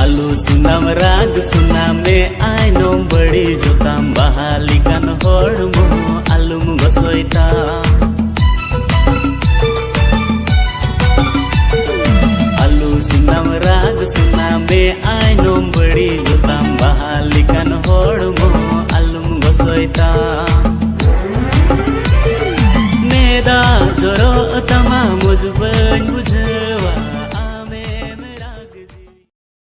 आलू सुनाम राग सुनामे आइनो बड़ी जोताम बहाली कान होड़मो आलूम गसोइता आलू सुनाम राग सुनामे आइनो बड़ी जोताम बहाली कान होड़मो आलूम गसोइता नेदा जोरो तमा मुझबन बुझ